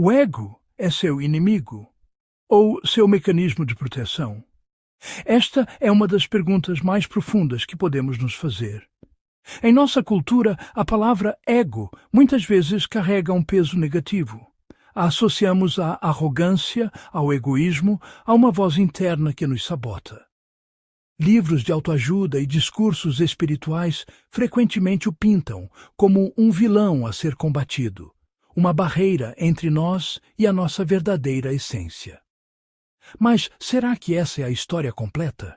O ego é seu inimigo ou seu mecanismo de proteção? Esta é uma das perguntas mais profundas que podemos nos fazer. Em nossa cultura, a palavra ego muitas vezes carrega um peso negativo. A associamos à arrogância, ao egoísmo, a uma voz interna que nos sabota. Livros de autoajuda e discursos espirituais frequentemente o pintam como um vilão a ser combatido, uma barreira entre nós e a nossa verdadeira essência. Mas será que essa é a história completa?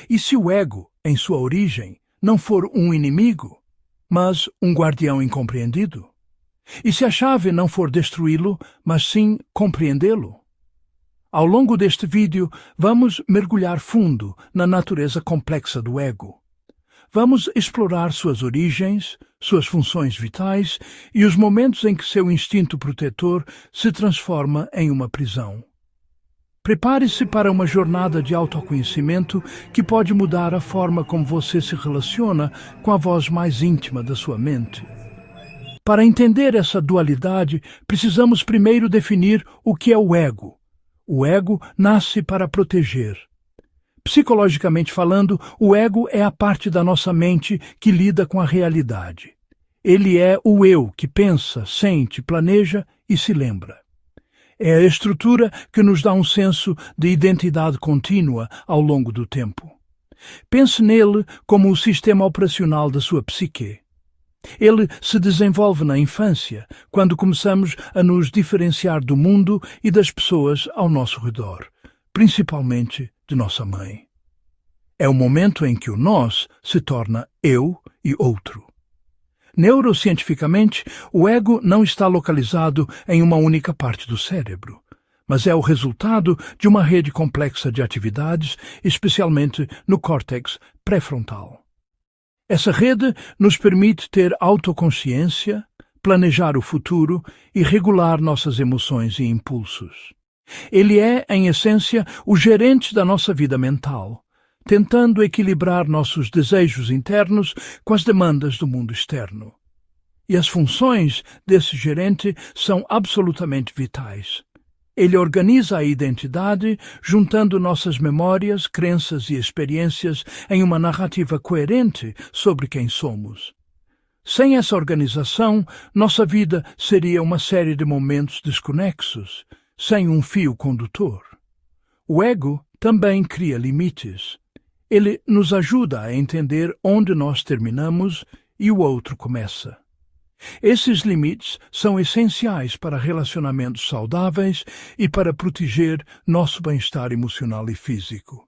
E se o ego, em sua origem, não for um inimigo, mas um guardião incompreendido? E se a chave não for destruí-lo, mas sim compreendê-lo? Ao longo deste vídeo, vamos mergulhar fundo na natureza complexa do ego. Vamos explorar suas origens, suas funções vitais e os momentos em que seu instinto protetor se transforma em uma prisão. Prepare-se para uma jornada de autoconhecimento que pode mudar a forma como você se relaciona com a voz mais íntima da sua mente. Para entender essa dualidade, precisamos primeiro definir o que é o ego. O ego nasce para proteger. Psicologicamente falando, o ego é a parte da nossa mente que lida com a realidade. Ele é o eu que pensa, sente, planeja e se lembra. É a estrutura que nos dá um senso de identidade contínua ao longo do tempo. Pense nele como o sistema operacional da sua psique. Ele se desenvolve na infância, quando começamos a nos diferenciar do mundo e das pessoas ao nosso redor, principalmente de nossa mãe. É o momento em que o nós se torna eu e outro. Neurocientificamente, o ego não está localizado em uma única parte do cérebro, mas é o resultado de uma rede complexa de atividades, especialmente no córtex pré-frontal. Essa rede nos permite ter autoconsciência, planejar o futuro e regular nossas emoções e impulsos. Ele é, em essência, o gerente da nossa vida mental, tentando equilibrar nossos desejos internos com as demandas do mundo externo. E as funções desse gerente são absolutamente vitais. Ele organiza a identidade, juntando nossas memórias, crenças e experiências em uma narrativa coerente sobre quem somos. Sem essa organização, nossa vida seria uma série de momentos desconexos, sem um fio condutor. O ego também cria limites. Ele nos ajuda a entender onde nós terminamos e o outro começa. Esses limites são essenciais para relacionamentos saudáveis e para proteger nosso bem-estar emocional e físico.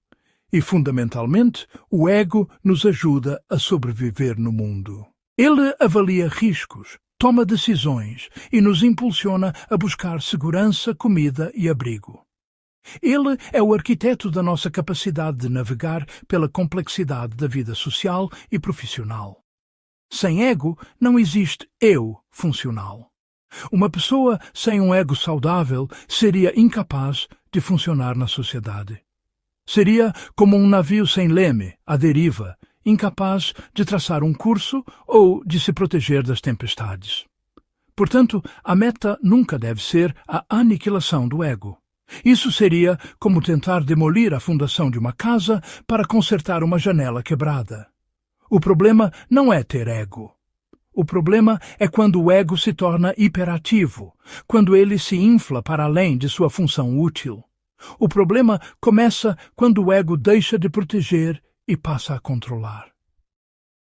E, fundamentalmente, o ego nos ajuda a sobreviver no mundo. Ele avalia riscos, toma decisões e nos impulsiona a buscar segurança, comida e abrigo. Ele é o arquiteto da nossa capacidade de navegar pela complexidade da vida social e profissional. Sem ego, não existe eu funcional. Uma pessoa sem um ego saudável seria incapaz de funcionar na sociedade. Seria como um navio sem leme, à deriva, incapaz de traçar um curso ou de se proteger das tempestades. Portanto, a meta nunca deve ser a aniquilação do ego. Isso seria como tentar demolir a fundação de uma casa para consertar uma janela quebrada. O problema não é ter ego. O problema é quando o ego se torna hiperativo, quando ele se infla para além de sua função útil. O problema começa quando o ego deixa de proteger e passa a controlar.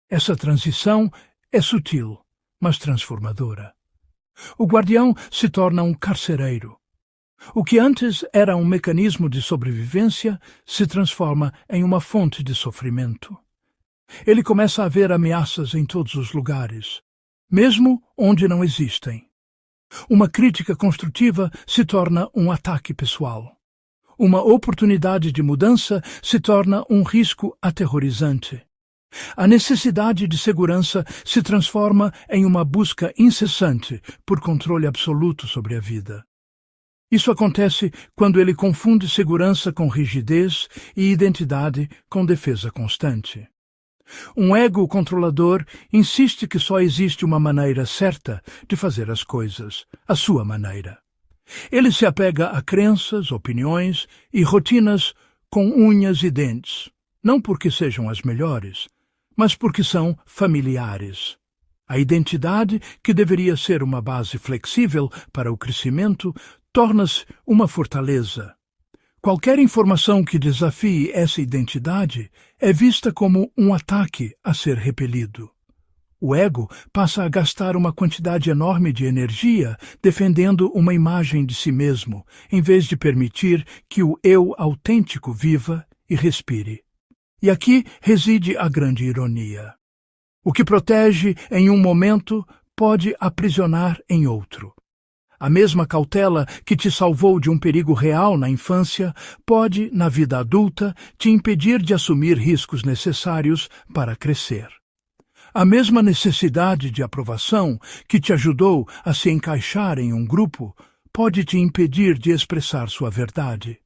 Essa transição é sutil, mas transformadora. O guardião se torna um carcereiro. O que antes era um mecanismo de sobrevivência se transforma em uma fonte de sofrimento. Ele começa a ver ameaças em todos os lugares, mesmo onde não existem. Uma crítica construtiva se torna um ataque pessoal. Uma oportunidade de mudança se torna um risco aterrorizante. A necessidade de segurança se transforma em uma busca incessante por controle absoluto sobre a vida. Isso acontece quando ele confunde segurança com rigidez e identidade com defesa constante. Um ego controlador insiste que só existe uma maneira certa de fazer as coisas, a sua maneira. Ele se apega a crenças, opiniões e rotinas com unhas e dentes, não porque sejam as melhores, mas porque são familiares. A identidade, que deveria ser uma base flexível para o crescimento, torna-se uma fortaleza. Qualquer informação que desafie essa identidade é vista como um ataque a ser repelido. O ego passa a gastar uma quantidade enorme de energia defendendo uma imagem de si mesmo, em vez de permitir que o eu autêntico viva e respire. E aqui reside a grande ironia. O que protege em um momento pode aprisionar em outro. A mesma cautela que te salvou de um perigo real na infância pode, na vida adulta, te impedir de assumir riscos necessários para crescer. A mesma necessidade de aprovação que te ajudou a se encaixar em um grupo pode te impedir de expressar sua verdade.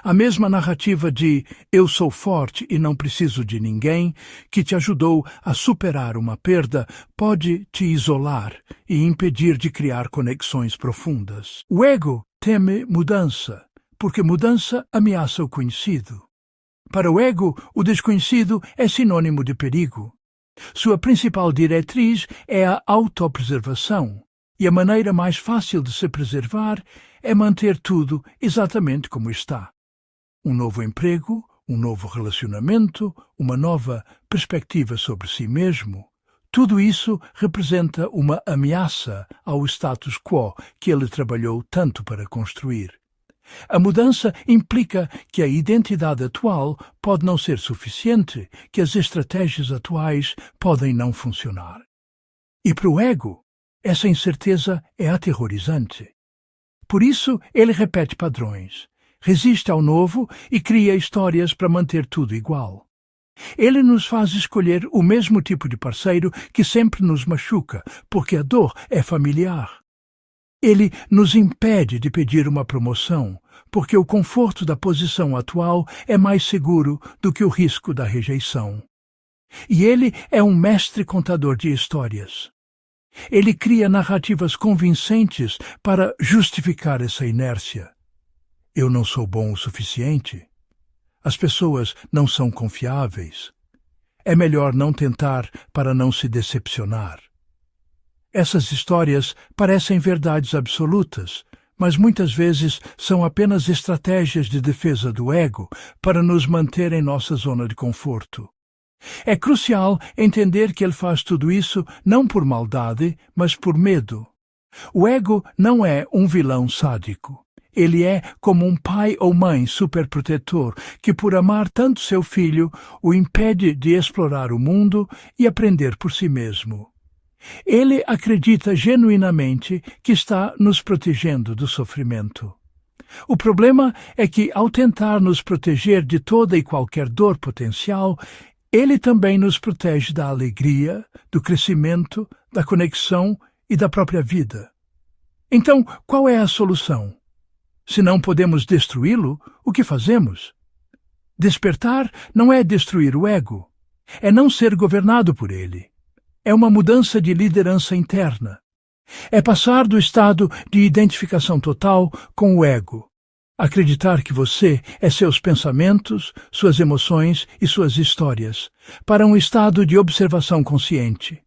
A mesma narrativa de "eu sou forte e não preciso de ninguém", que te ajudou a superar uma perda, pode te isolar e impedir de criar conexões profundas. O ego teme mudança, porque mudança ameaça o conhecido. Para o ego, o desconhecido é sinônimo de perigo. Sua principal diretriz é a autopreservação, e a maneira mais fácil de se preservar é manter tudo exatamente como está. Um novo emprego, um novo relacionamento, uma nova perspectiva sobre si mesmo, tudo isso representa uma ameaça ao status quo que ele trabalhou tanto para construir. A mudança implica que a identidade atual pode não ser suficiente, que as estratégias atuais podem não funcionar. E para o ego, essa incerteza é aterrorizante. Por isso, ele repete padrões, resiste ao novo e cria histórias para manter tudo igual. Ele nos faz escolher o mesmo tipo de parceiro que sempre nos machuca, porque a dor é familiar. Ele nos impede de pedir uma promoção, porque o conforto da posição atual é mais seguro do que o risco da rejeição. E ele é um mestre contador de histórias. Ele cria narrativas convincentes para justificar essa inércia. Eu não sou bom o suficiente. As pessoas não são confiáveis. É melhor não tentar para não se decepcionar. Essas histórias parecem verdades absolutas, mas muitas vezes são apenas estratégias de defesa do ego para nos manter em nossa zona de conforto. É crucial entender que ele faz tudo isso não por maldade, mas por medo. O ego não é um vilão sádico. Ele é como um pai ou mãe superprotetor que, por amar tanto seu filho, o impede de explorar o mundo e aprender por si mesmo. Ele acredita genuinamente que está nos protegendo do sofrimento. O problema é que, ao tentar nos proteger de toda e qualquer dor potencial, ele também nos protege da alegria, do crescimento, da conexão e da própria vida. Então, qual é a solução? Se não podemos destruí-lo, o que fazemos? Despertar não é destruir o ego, é não ser governado por ele. É uma mudança de liderança interna. É passar do estado de identificação total com o ego. Acreditar que você é seus pensamentos, suas emoções e suas histórias, para um estado de observação consciente.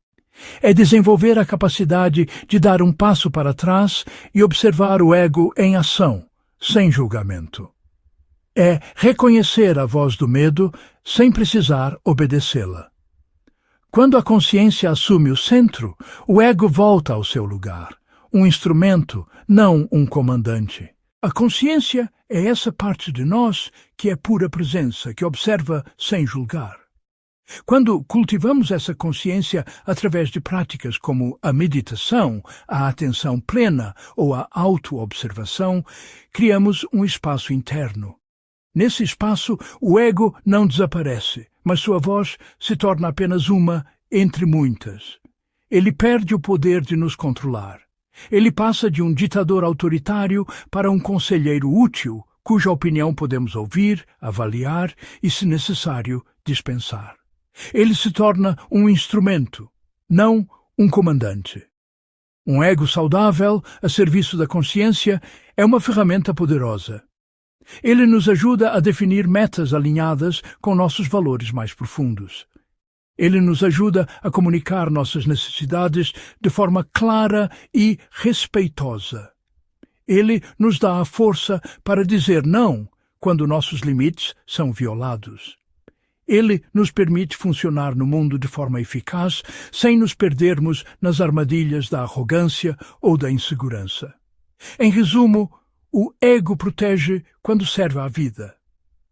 É desenvolver a capacidade de dar um passo para trás e observar o ego em ação, sem julgamento. É reconhecer a voz do medo sem precisar obedecê-la. Quando a consciência assume o centro, o ego volta ao seu lugar, um instrumento, não um comandante. A consciência é essa parte de nós que é pura presença, que observa sem julgar. Quando cultivamos essa consciência através de práticas como a meditação, a atenção plena ou a autoobservação, criamos um espaço interno. Nesse espaço, o ego não desaparece, mas sua voz se torna apenas uma entre muitas. Ele perde o poder de nos controlar. Ele passa de um ditador autoritário para um conselheiro útil, cuja opinião podemos ouvir, avaliar e, se necessário, dispensar. Ele se torna um instrumento, não um comandante. Um ego saudável, a serviço da consciência, é uma ferramenta poderosa. Ele nos ajuda a definir metas alinhadas com nossos valores mais profundos. Ele nos ajuda a comunicar nossas necessidades de forma clara e respeitosa. Ele nos dá a força para dizer não quando nossos limites são violados. Ele nos permite funcionar no mundo de forma eficaz, sem nos perdermos nas armadilhas da arrogância ou da insegurança. Em resumo, o ego protege quando serve à vida.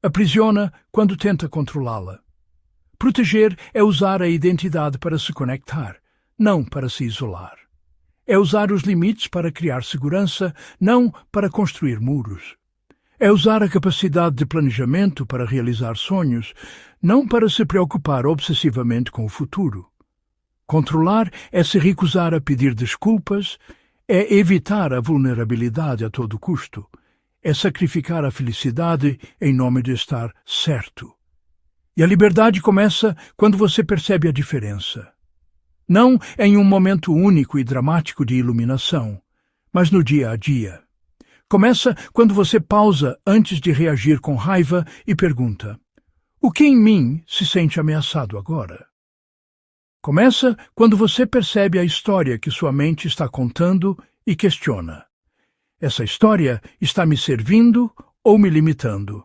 Aprisiona quando tenta controlá-la. Proteger é usar a identidade para se conectar, não para se isolar. É usar os limites para criar segurança, não para construir muros. É usar a capacidade de planejamento para realizar sonhos, não para se preocupar obsessivamente com o futuro. Controlar é se recusar a pedir desculpas, é evitar a vulnerabilidade a todo custo, é sacrificar a felicidade em nome de estar certo. E a liberdade começa quando você percebe a diferença. Não em um momento único e dramático de iluminação, mas no dia a dia. Começa quando você pausa antes de reagir com raiva e pergunta: o que em mim se sente ameaçado agora? Começa quando você percebe a história que sua mente está contando e questiona: essa história está me servindo ou me limitando?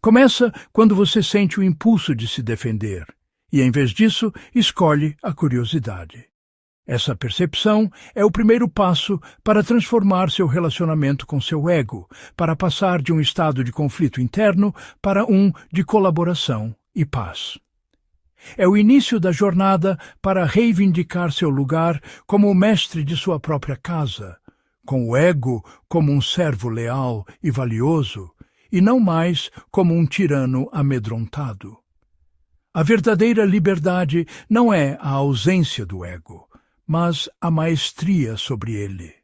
Começa quando você sente o impulso de se defender e, em vez disso, escolhe a curiosidade. Essa percepção é o primeiro passo para transformar seu relacionamento com seu ego, para passar de um estado de conflito interno para um de colaboração e paz. É o início da jornada para reivindicar seu lugar como o mestre de sua própria casa, com o ego como um servo leal e valioso, e não mais como um tirano amedrontado. A verdadeira liberdade não é a ausência do ego, mas a maestria sobre ele.